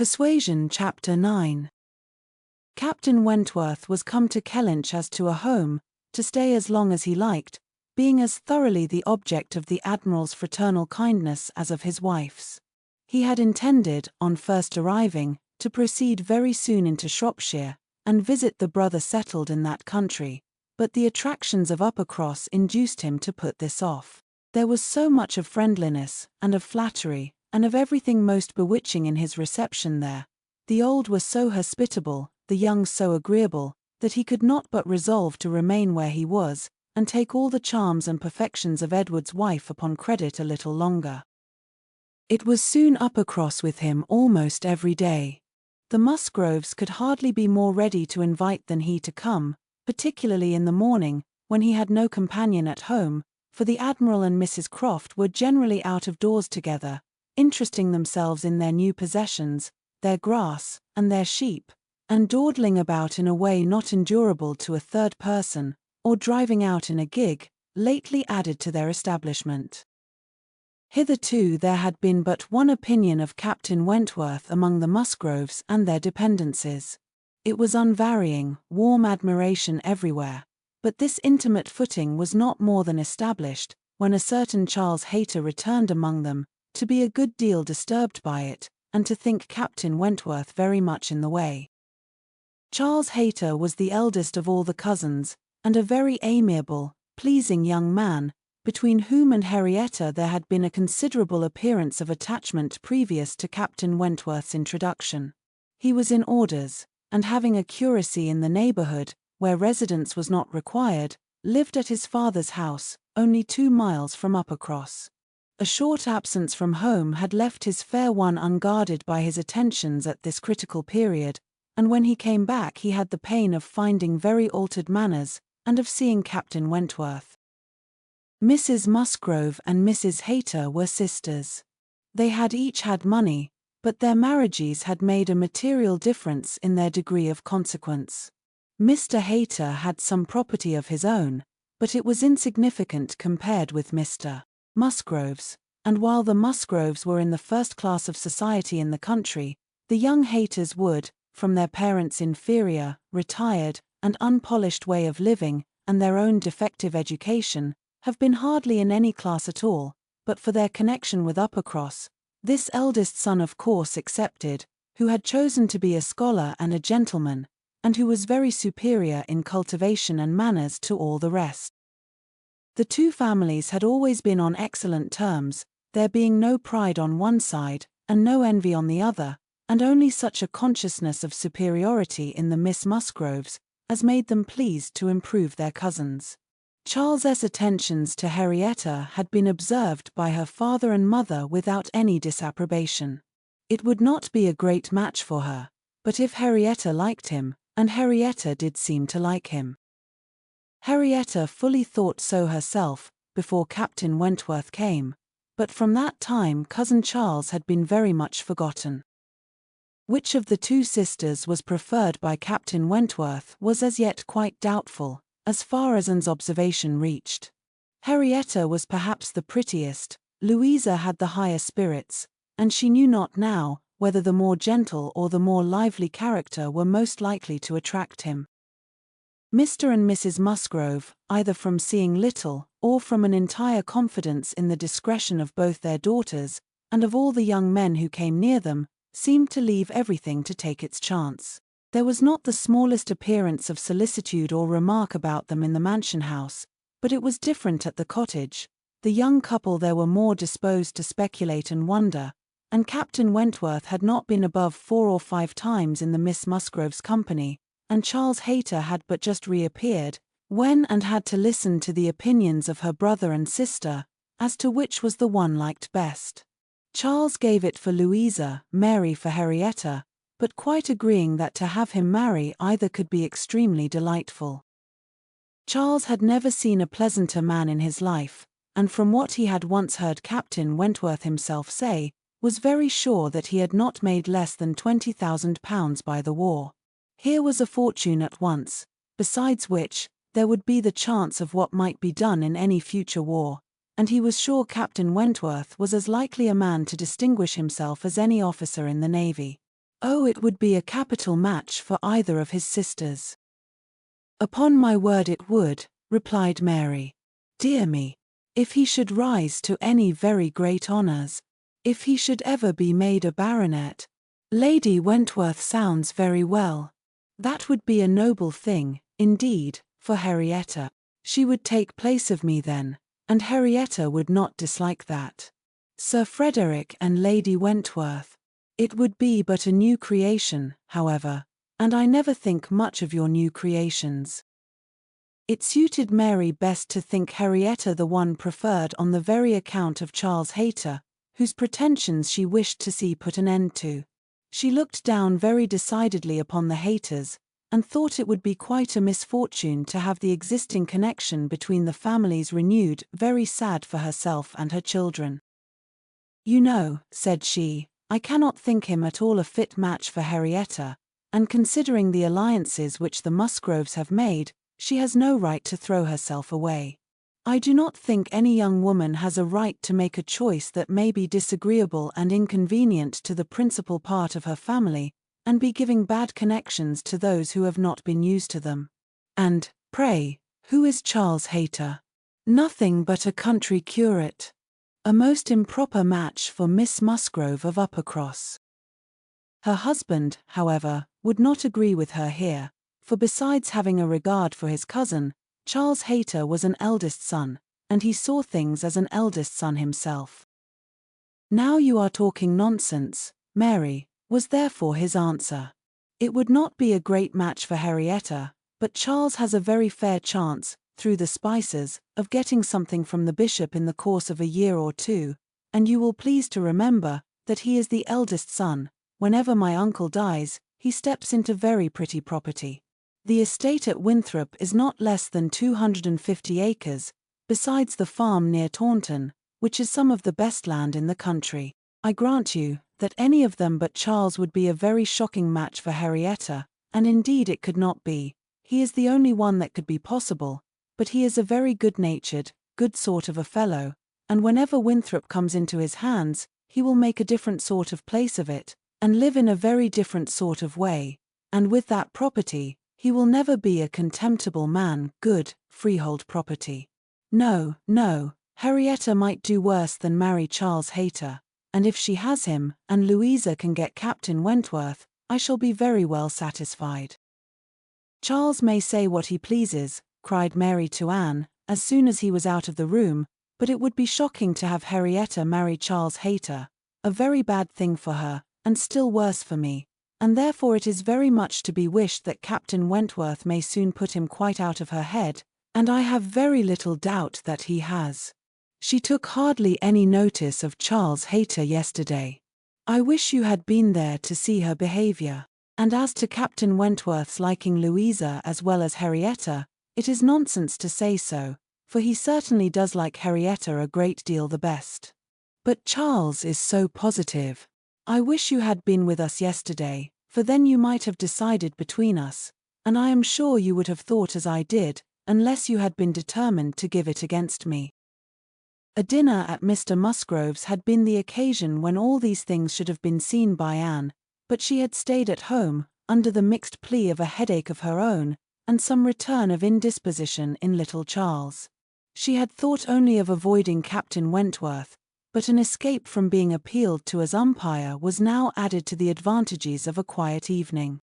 Persuasion Chapter 9. Captain Wentworth was come to Kellynch as to a home, to stay as long as he liked, being as thoroughly the object of the Admiral's fraternal kindness as of his wife's. He had intended, on first arriving, to proceed very soon into Shropshire, and visit the brother settled in that country, but the attractions of Uppercross induced him to put this off. There was so much of friendliness, and of flattery, and of everything most bewitching in his reception there. The old were so hospitable, the young so agreeable, that he could not but resolve to remain where he was, and take all the charms and perfections of Edward's wife upon credit a little longer. It was soon Uppercross with him almost every day. The Musgroves could hardly be more ready to invite than he to come, particularly in the morning, when he had no companion at home, for the Admiral and Mrs. Croft were generally out of doors together, interesting themselves in their new possessions, their grass, and their sheep, and dawdling about in a way not endurable to a third person, or driving out in a gig, lately added to their establishment. Hitherto there had been but one opinion of Captain Wentworth among the Musgroves and their dependencies. It was unvarying, warm admiration everywhere, but this intimate footing was not more than established, when a certain Charles Hayter returned among them, to be a good deal disturbed by it, and to think Captain Wentworth very much in the way. Charles Hayter was the eldest of all the cousins, and a very amiable, pleasing young man, between whom and Henrietta there had been a considerable appearance of attachment previous to Captain Wentworth's introduction. He was in orders, and having a curacy in the neighbourhood, where residence was not required, lived at his father's house, only 2 miles from Uppercross. A short absence from home had left his fair one unguarded by his attentions at this critical period, and when he came back he had the pain of finding very altered manners, and of seeing Captain Wentworth. Mrs. Musgrove and Mrs. Hayter were sisters. They had each had money, but their marriages had made a material difference in their degree of consequence. Mr. Hayter had some property of his own, but it was insignificant compared with Mr. Musgrove's, and while the Musgroves were in the first class of society in the country, the young Hayters would, from their parents' inferior, retired, and unpolished way of living, and their own defective education, have been hardly in any class at all, but for their connection with Uppercross, this eldest son of course excepted, who had chosen to be a scholar and a gentleman, and who was very superior in cultivation and manners to all the rest. The two families had always been on excellent terms, there being no pride on one side, and no envy on the other, and only such a consciousness of superiority in the Miss Musgroves, as made them pleased to improve their cousins. Charles's attentions to Henrietta had been observed by her father and mother without any disapprobation. It would not be a great match for her, but if Henrietta liked him, and Henrietta did seem to like him. Henrietta fully thought so herself, before Captain Wentworth came, but from that time cousin Charles had been very much forgotten. Which of the two sisters was preferred by Captain Wentworth was as yet quite doubtful, as far as Anne's observation reached. Henrietta was perhaps the prettiest, Louisa had the higher spirits, and she knew not now whether the more gentle or the more lively character were most likely to attract him. Mr. and Mrs. Musgrove, either from seeing little, or from an entire confidence in the discretion of both their daughters, and of all the young men who came near them, seemed to leave everything to take its chance. There was not the smallest appearance of solicitude or remark about them in the mansion house, but it was different at the cottage. The young couple there were more disposed to speculate and wonder, and Captain Wentworth had not been above 4 or 5 times in the Miss Musgroves' company, and Charles Hayter had but just reappeared, when and had to listen to the opinions of her brother and sister, as to which was the one liked best. Charles gave it for Louisa, Mary for Henrietta, but quite agreeing that to have him marry either could be extremely delightful. Charles had never seen a pleasanter man in his life, and from what he had once heard Captain Wentworth himself say, was very sure that he had not made less than £20,000 by the war. Here was a fortune at once, besides which, there would be the chance of what might be done in any future war, and he was sure Captain Wentworth was as likely a man to distinguish himself as any officer in the navy. Oh, it would be a capital match for either of his sisters. Upon my word it would, replied Mary. Dear me! If he should rise to any very great honours, if he should ever be made a baronet. Lady Wentworth sounds very well. That would be a noble thing, indeed, for Henrietta. She would take place of me then, and Henrietta would not dislike that. Sir Frederick and Lady Wentworth. It would be but a new creation, however, and I never think much of your new creations. It suited Mary best to think Henrietta the one preferred on the very account of Charles Hayter, whose pretensions she wished to see put an end to. She looked down very decidedly upon the Hayters, and thought it would be quite a misfortune to have the existing connection between the families renewed, very sad for herself and her children. You know, said she, I cannot think him at all a fit match for Henrietta, and considering the alliances which the Musgroves have made, she has no right to throw herself away. I do not think any young woman has a right to make a choice that may be disagreeable and inconvenient to the principal part of her family, and be giving bad connections to those who have not been used to them. And, pray, who is Charles Hayter? Nothing but a country curate. A most improper match for Miss Musgrove of Uppercross. Her husband, however, would not agree with her here, for besides having a regard for his cousin, Charles Hayter was an eldest son, and he saw things as an eldest son himself. Now you are talking nonsense, Mary, was therefore his answer. It would not be a great match for Henrietta, but Charles has a very fair chance, through the Spicers, of getting something from the bishop in the course of a year or two, and you will please to remember that he is the eldest son. Whenever my uncle dies, he steps into very pretty property. The estate at Winthrop is not less than 250 acres, besides the farm near Taunton, which is some of the best land in the country. I grant you that any of them but Charles would be a very shocking match for Henrietta, and indeed it could not be. He is the only one that could be possible, but he is a very good-natured, good sort of a fellow, and whenever Winthrop comes into his hands, he will make a different sort of place of it, and live in a very different sort of way, and with that property, he will never be a contemptible man, good, freehold property. No, no, Henrietta might do worse than marry Charles Hayter, and if she has him, and Louisa can get Captain Wentworth, I shall be very well satisfied. Charles may say what he pleases, cried Mary to Anne, as soon as he was out of the room, but it would be shocking to have Henrietta marry Charles Hayter, a very bad thing for her, and still worse for me, and therefore it is very much to be wished that Captain Wentworth may soon put him quite out of her head, and I have very little doubt that he has. She took hardly any notice of Charles Hayter yesterday. I wish you had been there to see her behaviour, and as to Captain Wentworth's liking Louisa as well as Henrietta, it is nonsense to say so, for he certainly does like Henrietta a great deal the best. But Charles is so positive. I wish you had been with us yesterday, for then you might have decided between us, and I am sure you would have thought as I did, unless you had been determined to give it against me. A dinner at Mr. Musgrove's had been the occasion when all these things should have been seen by Anne, but she had stayed at home, under the mixed plea of a headache of her own, and some return of indisposition in little Charles. She had thought only of avoiding Captain Wentworth, but an escape from being appealed to as umpire was now added to the advantages of a quiet evening.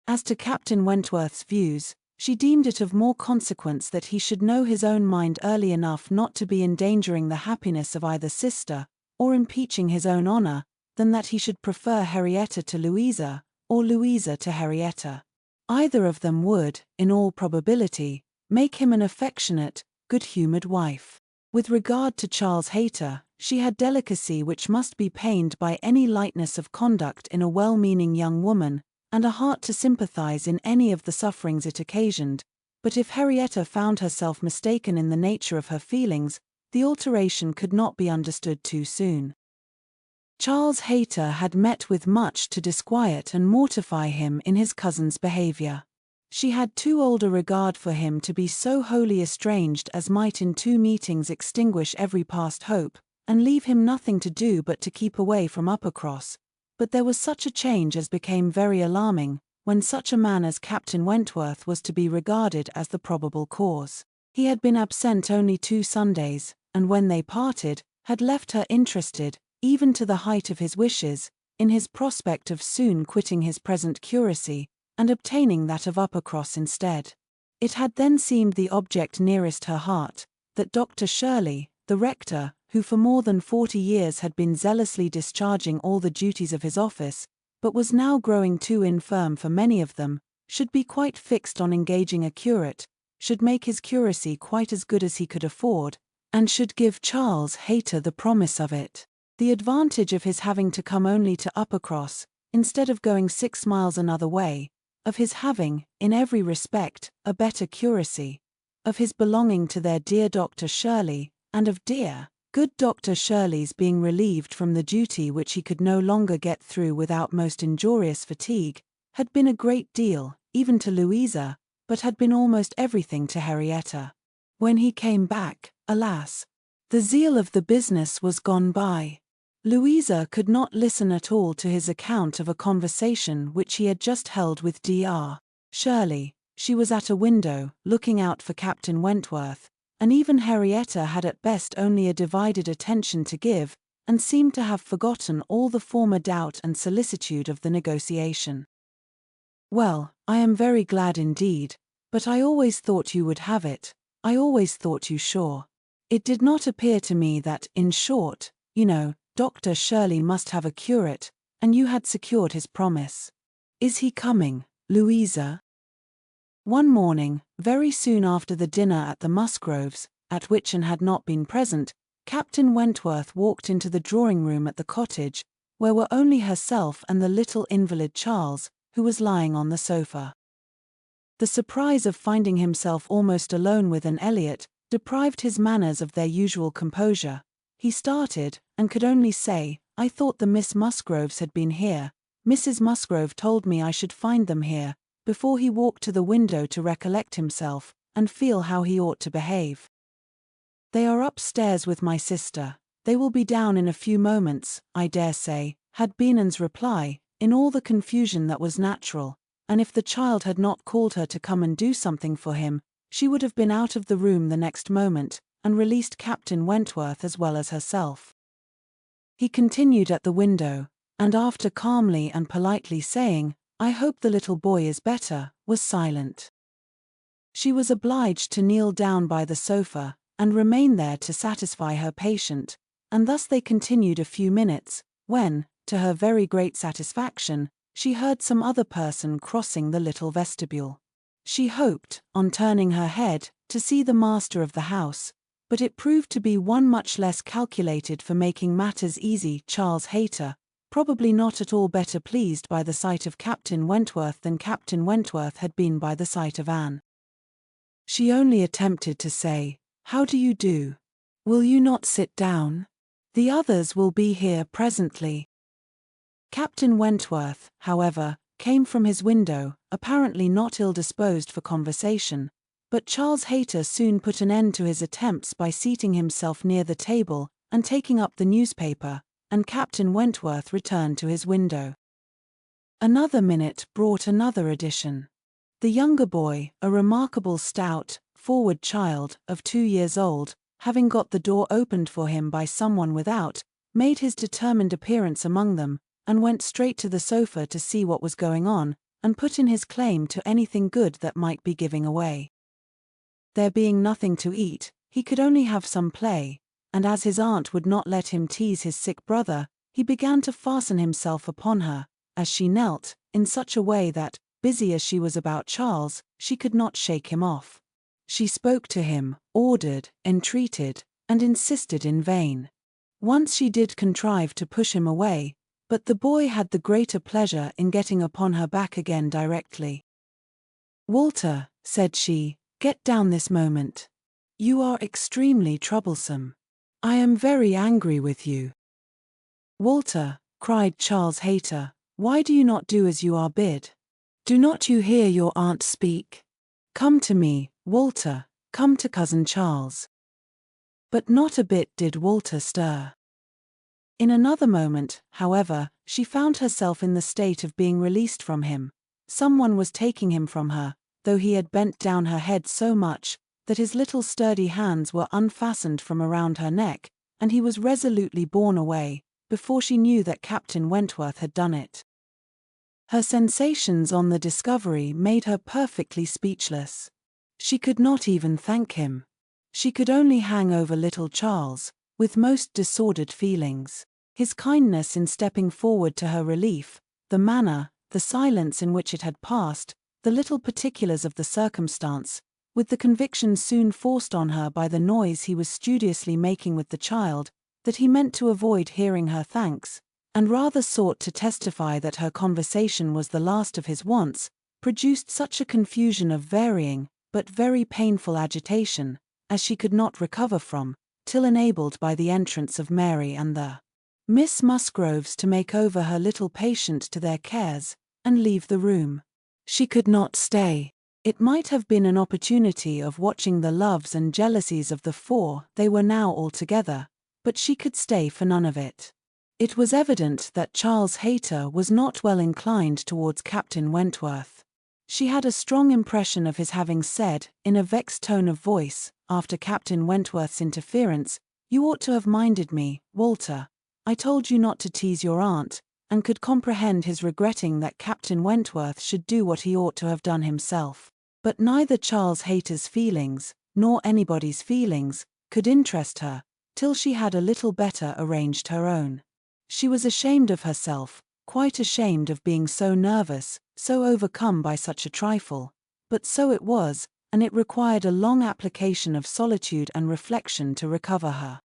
As to Captain Wentworth's views, she deemed it of more consequence that he should know his own mind early enough not to be endangering the happiness of either sister, or impeaching his own honour, than that he should prefer Henrietta to Louisa, or Louisa to Henrietta. Either of them would, in all probability, make him an affectionate, good-humoured wife. With regard to Charles Hayter, she had delicacy which must be pained by any lightness of conduct in a well-meaning young woman, and a heart to sympathize in any of the sufferings it occasioned, but if Henrietta found herself mistaken in the nature of her feelings, the alteration could not be understood too soon. Charles Hayter had met with much to disquiet and mortify him in his cousin's behavior. She had too old a regard for him to be so wholly estranged as might in 2 meetings extinguish every past hope, and leave him nothing to do but to keep away from Uppercross, but there was such a change as became very alarming, when such a man as Captain Wentworth was to be regarded as the probable cause. He had been absent only 2 Sundays, and when they parted, had left her interested, even to the height of his wishes, in his prospect of soon quitting his present curacy, and obtaining that of Uppercross instead. It had then seemed the object nearest her heart, that Dr. Shirley, the rector, who for more than 40 years had been zealously discharging all the duties of his office, but was now growing too infirm for many of them, should be quite fixed on engaging a curate, should make his curacy quite as good as he could afford, and should give Charles Hayter the promise of it. The advantage of his having to come only to Uppercross, instead of going 6 miles another way, of his having, in every respect, a better curacy, of his belonging to their dear Dr. Shirley, and of dear, good Dr. Shirley's being relieved from the duty which he could no longer get through without most injurious fatigue, had been a great deal, even to Louisa, but had been almost everything to Henrietta. When he came back, alas! The zeal of the business was gone by. Louisa could not listen at all to his account of a conversation which he had just held with Dr. Shirley. She was at a window, looking out for Captain Wentworth, and even Henrietta had at best only a divided attention to give, and seemed to have forgotten all the former doubt and solicitude of the negotiation. "Well, I am very glad indeed, but I always thought you would have it. I always thought you sure. It did not appear to me that, in short, you know, Dr. Shirley must have a curate, and you had secured his promise. Is he coming, Louisa?" One morning, very soon after the dinner at the Musgroves, at which Anne had not been present, Captain Wentworth walked into the drawing-room at the cottage, where were only herself and the little invalid Charles, who was lying on the sofa. The surprise of finding himself almost alone with Anne Elliot deprived his manners of their usual composure. He started, and could only say, "I thought the Miss Musgroves had been here. Mrs. Musgrove told me I should find them here," before he walked to the window to recollect himself, and feel how he ought to behave. "They are upstairs with my sister. They will be down in a few moments, I dare say," had been Anne's reply, in all the confusion that was natural, and if the child had not called her to come and do something for him, she would have been out of the room the next moment, and released Captain Wentworth as well as herself. He continued at the window, and after calmly and politely saying, "I hope the little boy is better," was silent. She was obliged to kneel down by the sofa, and remain there to satisfy her patient, and thus they continued a few minutes, when, to her very great satisfaction, she heard some other person crossing the little vestibule. She hoped, on turning her head, to see the master of the house, but it proved to be one much less calculated for making matters easy, Charles Hayter, probably not at all better pleased by the sight of Captain Wentworth than Captain Wentworth had been by the sight of Anne. She only attempted to say, "How do you do? Will you not sit down? The others will be here presently." Captain Wentworth, however, came from his window, apparently not ill-disposed for conversation, but Charles Hayter soon put an end to his attempts by seating himself near the table and taking up the newspaper, and Captain Wentworth returned to his window. Another minute brought another addition. The younger boy, a remarkable stout, forward child, of 2 years old, having got the door opened for him by someone without, made his determined appearance among them, and went straight to the sofa to see what was going on, and put in his claim to anything good that might be giving away. There being nothing to eat, he could only have some play, and as his aunt would not let him tease his sick brother, he began to fasten himself upon her, as she knelt, in such a way that, busy as she was about Charles, she could not shake him off. She spoke to him, ordered, entreated, and insisted in vain. Once she did contrive to push him away, but the boy had the greater pleasure in getting upon her back again directly. "Walter," said she, "get down this moment. You are extremely troublesome. I am very angry with you." "Walter," cried Charles Hayter, "why do you not do as you are bid? Do not you hear your aunt speak? Come to me, Walter, come to cousin Charles." But not a bit did Walter stir. In another moment, however, she found herself in the state of being released from him. Someone was taking him from her, though he had bent down her head so much that his little sturdy hands were unfastened from around her neck, and he was resolutely borne away, before she knew that Captain Wentworth had done it. Her sensations on the discovery made her perfectly speechless. She could not even thank him. She could only hang over little Charles, with most disordered feelings. His kindness in stepping forward to her relief, the manner, the silence in which it had passed, the little particulars of the circumstance, with the conviction soon forced on her by the noise he was studiously making with the child, that he meant to avoid hearing her thanks, and rather sought to testify that her conversation was the last of his wants, produced such a confusion of varying, but very painful agitation, as she could not recover from, till enabled by the entrance of Mary and the Miss Musgroves to make over her little patient to their cares, and leave the room. She could not stay. It might have been an opportunity of watching the loves and jealousies of the four they were now all together, but she could stay for none of it. It was evident that Charles Hayter was not well inclined towards Captain Wentworth. She had a strong impression of his having said, in a vexed tone of voice, after Captain Wentworth's interference, "You ought to have minded me, Walter. I told you not to tease your aunt," and could comprehend his regretting that Captain Wentworth should do what he ought to have done himself. But neither Charles Hayter's feelings, nor anybody's feelings, could interest her, till she had a little better arranged her own. She was ashamed of herself, quite ashamed of being so nervous, so overcome by such a trifle, but so it was, and it required a long application of solitude and reflection to recover her.